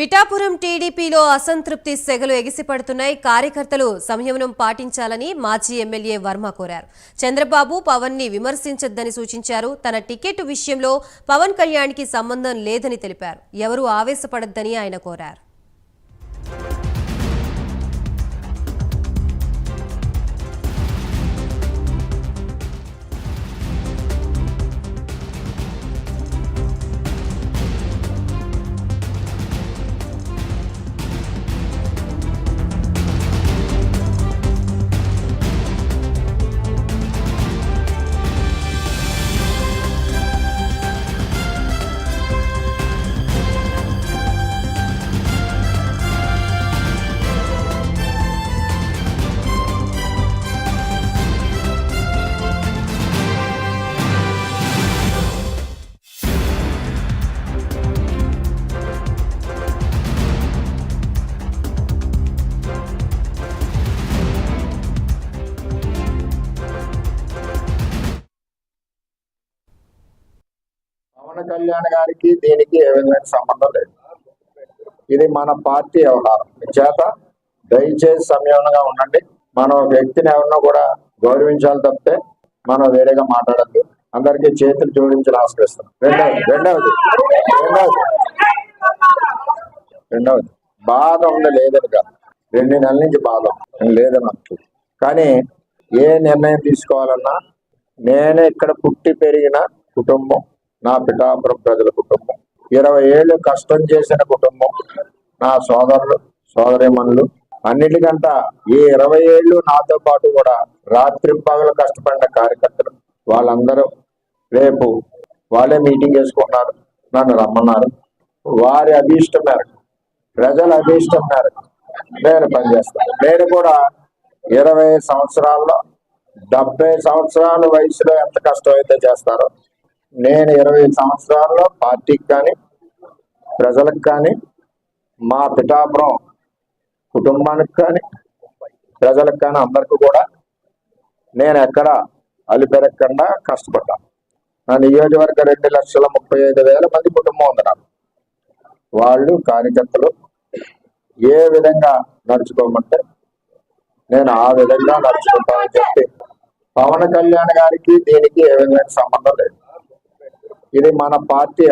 పిఠాపురం టీడీపీలో అసంతృప్తి సెగలు ఎగిసిపడుతున్నాయి. కార్యకర్తలు సంయమనం పాటించాలని మాజీ ఎమ్మెల్యే వర్మ కోరారు. చంద్రబాబు పవన్ ని విమర్శించొద్దని సూచించారు. తన టికెట్ విషయంలో పవన్ కళ్యాణ్కి సంబంధం లేదని తెలిపారు. ఎవరూ ఆవేశపడొద్దని ఆయన కోరారు. పవన్ కళ్యాణ్ గారికి దీనికి ఏ విధమైన సంబంధం లేదు. ఇది మన పార్టీ వ్యవహారం చేత దయచేసి సంయమనంగా ఉండండి. మనం వ్యక్తిని ఎవరినో కూడా గౌరవించాలి తప్పితే మనం వేరేగా మాట్లాడద్దు. అందరికీ చేతులు జోడించి నమస్కరిస్తాం. రెండవది బాధ ఉంది లేదని కాదు, 2 నెలల నుంచి బాధ లేదని అంటుంది. కానీ ఏ నిర్ణయం తీసుకోవాలన్నా నేనే ఇక్కడ పుట్టి పెరిగిన కుటుంబం, నా పిఠాపురం ప్రజల కుటుంబం, 20 ఏళ్ళు కష్టం చేసిన కుటుంబం, నా సోదరులు సోదరీమణులు, అన్నిటికంట ఈ 20 ఏళ్ళు నాతో పాటు కూడా రాత్రి పగలు కష్టపడిన కార్యకర్తలు వాళ్ళందరూ రేపు వాళ్ళే మీటింగ్ చేసుకున్నారు, నన్ను రమ్మన్నారు. వారి అభీష్టం మేరకు, ప్రజల అభీష్టం మేరకు నేను పనిచేస్తాను. నేను కూడా 20 సంవత్సరాల్లో 70 సంవత్సరాల వయసులో ఎంత కష్టం అయితే చేస్తారో నేను 20 సంవత్సరాల్లో పార్టీకి కానీ ప్రజలకు కానీ మా పిఠాపురం కుటుంబానికి కానీ ప్రజలకు కానీ అందరికీ కూడా నేను ఎక్కడ అలిపెరగకుండా కష్టపడ్డాను. నా నియోజకవర్గ 2,35,000 మంది కుటుంబం ఉంది నాకు. వాళ్ళు కార్యకర్తలు ఏ విధంగా నడుచుకోమంటే నేను ఆ విధంగా నడుచుకుంటానని చెప్పి పవన్ కళ్యాణ్ గారికి దీనికి ఏ విధమైన సంబంధం లేదు. ఇది మన పార్టీ.